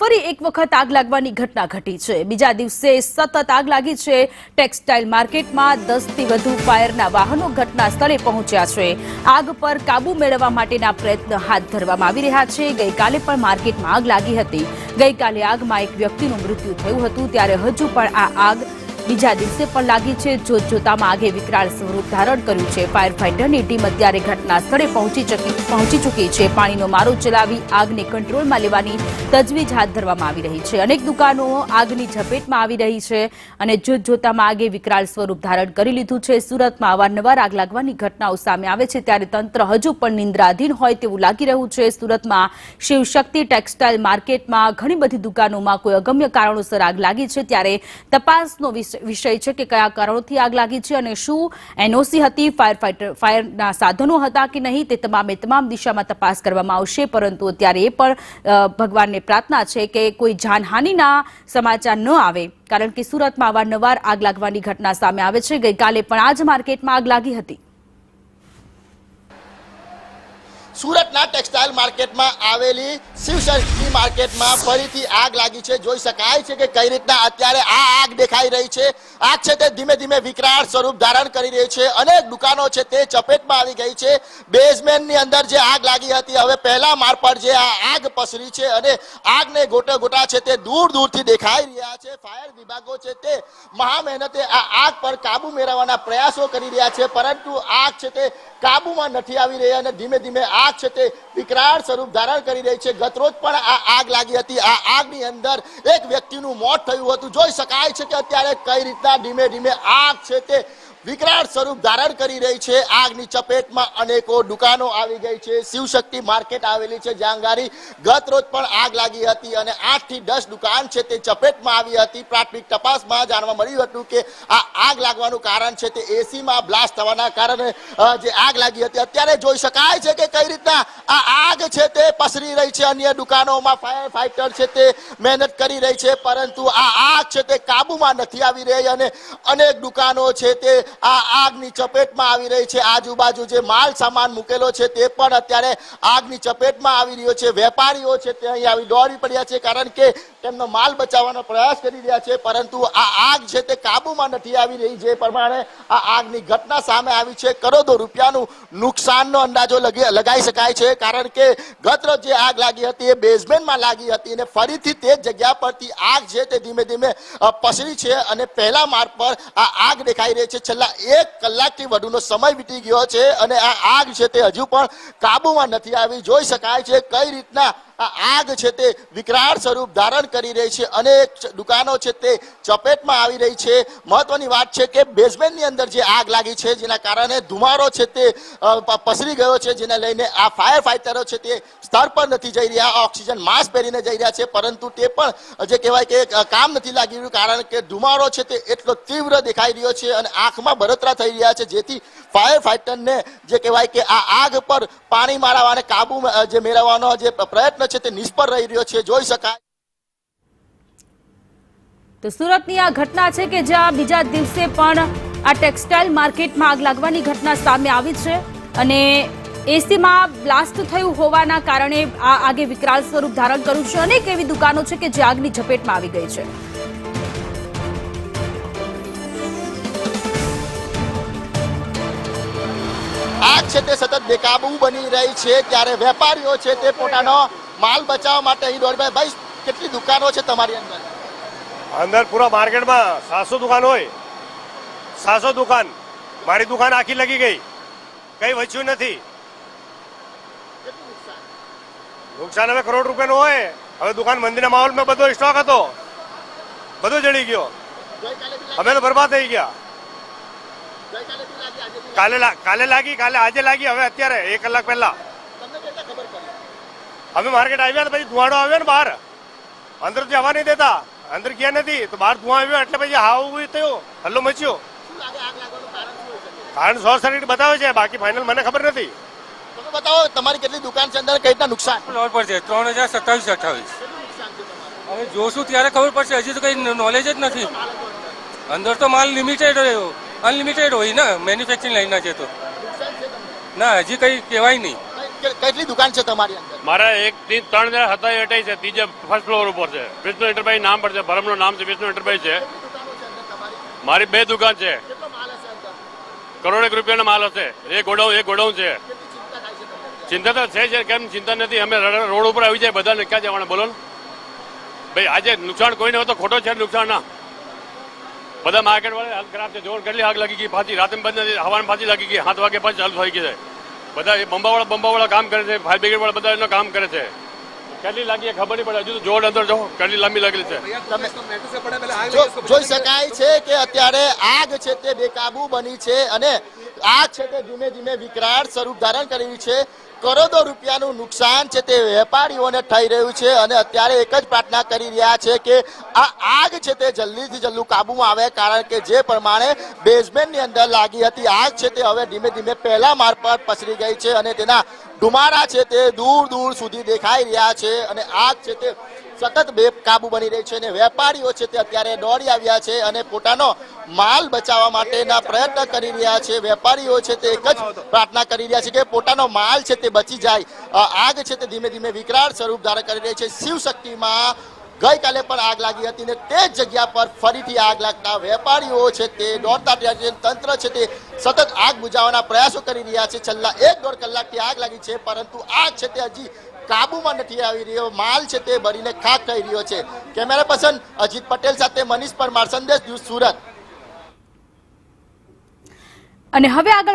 ફરી એક વખત આગ લાગવાની ઘટના ઘટી છે। બીજા દિવસે સતત આગ લાગી છે। ટેક્સટાઇલ માર્કેટમાં 10 થી વધુ ફાયરના વાહનો ઘટના સ્થળે પહોંચ્યા છે। આગ પર કાબુ મેળવવા માટેના પ્રયત્ન હાથ ધરવામાં આવી રહ્યા છે। ગઈકાલે પણ માર્કેટમાં આગ લાગી હતી। ગઈકાલે આગમાં એક વ્યક્તિનું મૃત્યુ થયું હતું, ત્યારે હજુ પણ આ આગ બીજા દિવસે પણ લાગી છે। જોતજોતામાં આગે વિકરાળ સ્વરૂપ ધારણ કર્યું છે। ફાયર ફાઈટરની ટીમ અત્યારે ઘટના સ્થળે પહોંચી ચૂકી છે। પાણીનો મારો ચલાવી આગને કંટ્રોલમાં લેવાની તજવીજ હાથ ધરવામાં આવી રહી છે। અનેક દુકાનો આગની ઝપેટમાં આવી રહી છે અને જોતજોતામાં આગે વિકરાળ સ્વરૂપ ધારણ કરી લીધું છે। સુરતમાં અવારનવાર આગ લાગવાની ઘટનાઓ સામે આવે છે, ત્યારે તંત્ર હજુ પણ નિંદ્રાધીન હોય તેવું લાગી રહ્યું છે। સુરતમાં શિવશક્તિ ટેક્સટાઇલ માર્કેટમાં ઘણી બધી દુકાનોમાં કોઈ અગમ્ય કારણોસર આગ લાગી છે, ત્યારે તપાસનો વિષય છે કે કયા કારણોથી આગ લાગી છે અને શું એનઓસી હતી, ફાયરના સાધનો હતા કે નહીં, તે તમામ દિશામાં તપાસ કરવામાં આવશે। પરંતુ અત્યારે એ પણ ભગવાનને પ્રાર્થના છે કે કોઈ જાનહાનિના સમાચાર ન આવે, કારણ કે સુરતમાં અવારનવાર આગ લાગવાની ઘટના સામે આવે છે। ગઈકાલે પણ આ જ માર્કેટમાં આગ લાગી હતી। સુરતના ટેક્સટાઇલ માર્કેટમાં આવેલી શિવશક્તિ માર્કેટમાં ફરીથી આગ લાગી છે। જોઈ શકાય છે કે કઈ રીતના અત્યારે આ આગ દેખાઈ રહી છે। આગ છે તે ધીમે ધીમે વિકરાળ સ્વરૂપ ધારણ કરી રહી છે। અનેક દુકાનો છે તે ચપેટમાં આવી ગઈ છે। બેઝમેન્ટની અંદર જે આગ લાગી હતી, હવે પહેલા માળ પર જે આ આગ પસરી છે અને આગને ગોટા છે તે દૂર દૂરથી દેખાઈ રહ્યા છે। ફાયર વિભાગો છે તે મહા મહેનતે આ આગ પર કાબુ મેળવવાના પ્રયાસો કરી રહ્યા છે, પરંતુ આગ છે તે કાબુમાં નથી આવી રહી અને ધીમે ધીમે આગ છે તે વિકરાળ સ્વરૂપ ધારણ કરી રહી છે। ગતરોજ પણ આ આગ લાગી હતી। આ આગની અંદર એક વ્યક્તિનું મોત થયું હતું। જોઈ શકાય છે કે અત્યારે કઈ રીતના ધીમે ધીમે આગ છે તે વિકરાળ સ્વરૂપ ધારણ કરી રહી છે। આગની ચપેટમાં અનેકો દુકાનો આવી ગઈ છે। શિવશક્તિ માર્કેટ આવેલી છે, જ્યાં ગાડી ગત રોજ પણ આગ લાગી હતી અને 8 થી 10 દુકાન છે તે ચપેટમાં આવી હતી। પ્રાથમિક તપાસમાં જાણવા મળ્યું હતું કે આ આગ લાગવાનું કારણ છે તે એસીમાં બ્લાસ્ટ થવાના કારણે જે આગ લાગી હતી। અત્યારે જોઈ શકાય છે કે કઈ રીતના આ આગ છે તે પસરી રહી છે। અન્ય દુકાનોમાં ફાયર ફાઈટર છે તે મહેનત કરી રહી છે, પરંતુ આ આગ છે તે કાબુમાં નથી આવી રહી અને અનેક દુકાનો છે તે આ આગની ચપેટમાં આવી રહી છે। આજુબાજુ જે માલ સામાન મૂકેલો છે તે પણ અત્યારે આગની ચપેટમાં આવી રહ્યો છે। વેપારીઓ છે તે અહીં આવી દોડી પડ્યા છે, કારણ કે તેમનો માલ બચાવવાનો પ્રયાસ કરી રહ્યા છે, પરંતુ આ આગ છે તે કાબુમાં નથી આવી રહી। જે પ્રમાણે આ આગની ઘટના સામે આવી છે, કરોડો રૂપિયાનું નુકસાનનો અંદાજો લગાઈ શકાય છે, કારણ કે ગત રોજ જે આગ લાગી હતી એ બેઝમેન્ટમાં લાગી હતી અને ફરીથી તે જ જગ્યા પરથી આગ છે તે ધીમે ધીમે પસરી છે અને પહેલા માળ પર આ આગ દેખાઈ રહી છે। છેલ્લા 1 કલાકથી વધુનો સમય વીતી ગયો છે અને આ આગ છે તે હજુ પણ કાબુમાં નથી આવી। જોઈ શકાય છે કઈ રીતના આ આગ છે તે વિકરાળ સ્વરૂપ ધારણ કરી રહી છે। અનેક દુકાનો છે તે ચપેટમાં આવી રહી છે। મહત્વની વાત છે કે બેઝમેન્ટની અંદર જે આગ લાગી છે, જેના કારણે ધુમાડો છે તે પસરી ગયો છે, જેને લઈને આ ફાયર ફાઈટરો છે તે સ્થળ પર નથી જઈ રહ્યા। ઓક્સિજન માસ્ક પહેરીને જઈ રહ્યા છે, પરંતુ તે પણ જે કહેવાય કે કામ નથી લાગી રહ્યું, કારણ કે ધુમાડો છે તે એટલો તીવ્ર દેખાઈ રહ્યો છે અને આંખમાં બળતરા થઈ રહ્યા છે, જેથી ફાયર ફાઈટરને જે કહેવાય કે આ આગ પર પાણી મારવાને કાબુ જે મેળવવાનો જે પ્રયત્ન છે તે નિષ્ફળ રહી રહ્યો છે। જોઈ શકાય તો સુરતની આ ઘટના છે કે જ્યાં બીજા દિવસે પણ આ ટેક્સટાઇલ માર્કેટમાં આગ લાગવાની ઘટના સામે આવી છે અને એસીમાં બ્લાસ્ટ થયું હોવાના કારણે આ આગે વિકરાળ સ્વરૂપ ધારણ કર્યું છે। અનેક એવી દુકાનો છે કે જે આગની ઝપેટમાં આવી ગઈ છે। આગ છે તે સતત બેકાબુ બની રહી છે, ત્યારે વેપારીઓ છે તે પોતાનો માલ બચાવવા માટે અહીં દોડી ભાઈ કેટલી દુકાનો છે તમારી અંદર? અંદર પૂરા માર્કેટમાં 700 દુકાન હોય, 700 દુકાન। મારી દુકાન આખી લગી ગઈ, કઈ વચ્યું નથી। નુકસાન હવે કરોડ રૂપિયાનું હોય। હવે દુકાન મંદિરના માહોલમાં બધો સ્ટોક હતો, બધો જડી ગયો, અમે તો બરબાદ થઈ ગયા। કાલે લાગી, કાલે આજે લાગી, હવે અત્યારે 1 કલાક પહેલા અમે માર્કેટ આવ્યા તો પછી ધુવાડો આવ્યો ને બહાર, અંદર જવા નહીં દેતા, અંદર ગયા નથી તો બહાર ધુવા આવ્યો એટલે પછી હાવ થયો, હલ્લો મચ્યો। કારણ શોર્ટ સર્કિટ બતાવે છે, બાકી ફાઇનલ મને ખબર નથી। બતાવો તમારી કેટલી દુકાન છે, અંદર કઈ રીતના નુકસાન? ફ્લોર પર છે 3027-28। હવે જોશું ત્યારે ખબર પડશે, હજી તો કઈ નોલેજ જ નથી। અંદર તો માલ લિમિટેડ હોય, અનલિમિટેડ હોય ને, મેન્યુફેક્ચરિંગ લાઈનના છે તો ના, હજી કઈ કહેવાય નહીં। કેટલી દુકાન છે તમારી અંદર? મારા 1 થી 3 જણા હતા એ હટાઈ છે, ત્રીજે ફર્સ્ટ ફ્લોર ઉપર છે. વિષ્ણુ એન્ટરપ્રાઇઝ નામ પર છે, ભરમનું નામ છે વિષ્ણુ એન્ટરપ્રાઇઝ છે. મારી 2 દુકાન છે, કરોડેક રૂપિયાનો માલ હશે. એક ગોડાઉન છે. ચિંતા તો છે, કેમ ચિંતા નથી. અમે રોડ ઉપર આવી જાય બધાને ક્યાં જવાના બોલો ને ભાઈ. આજે નુકસાન કોઈને હોય તો ખોટો છે નુકસાન ના. બધા માર્કેટ વાળા હાલ ખરાબ છે. જોર કેટલી આગ લાગી ગઈ, પાછી રાતે બંધ નથી, હવાને પાછી લાગી ગઈ, 7 વાગે પાછી ચાલુ થઈ ગઈ છે. બધા બંબાવાળા કામ કરે છે, ફાયર બ્રિગેડ વાળા બધા એનું કામ કરે છે. કેટલી લાગી ખબર નહીં પડે. હજુ તો જોર અંદર જો કેટલી લાંબી લાગેલી છે. જોઈ શકાય છે કે અત્યારે આગ છે તે બેકાબુ બની છે અને આગ છે તે ધીમે ધીમે વિકરાળ સ્વરૂપ ધારણ કરી રહી છે. કરોડો રૂપિયાનું નુકસાન છે તે વેપારીઓને થઈ રહ્યું છે અને અત્યારે એક જ પ્રાર્થના કરી રહ્યા છે કે આ આગ છે તે જલ્દીથી જલ્દી કાબુમાં આવે, કારણ કે જે પ્રમાણે બેઝમેન્ટની અંદર લાગી હતી આગ છે તે હવે ધીમે ધીમે પહેલા માળ પર પસરી ગઈ છે અને તેના ધુમાડા છે તે દૂર દૂર સુધી દેખાઈ રહ્યા છે અને આગ છે તે સતત બેકાબુ બની રહી છે અને વેપારીઓ છે તે અત્યારે દોડી આવ્યા છે અને પોતાનો માલ બચાવવા માટેના પ્રયત્ન કરી રહ્યા છે. વેપારીઓ છે તે એક જ પ્રાર્થના કરી રહ્યા છે કે પોતાનો માલ છે તે બચી જાય. આગ છે તે ધીમે ધીમે વિકરાળ સ્વરૂપ ધારણ કરી રહી છે. શિવશક્તિમાં ગઈકાલે પણ આગ લાગી હતી ને તે જ જગ્યા પર ફરીથી આગ લાગતા વેપારીઓ છે તે દોડતા થયા છે. તંત્ર છે તે સતત આગ બુઝાવવાના પ્રયાસો કરી રહ્યા છે. છેલ્લા 1-1.5 કલાકથી આગ લાગી છે, પરંતુ આગ છે તે હજી કાબુમાં નથી આવી રહ્યો. માલ છે તે બળીને ખાક થઈ રહ્યો છે. કેમેરા પર્સન અજીત પટેલ સાથે મનીષ પરમાર, સંદેશ ન્યૂઝ, સુરત. અને હવે આગળ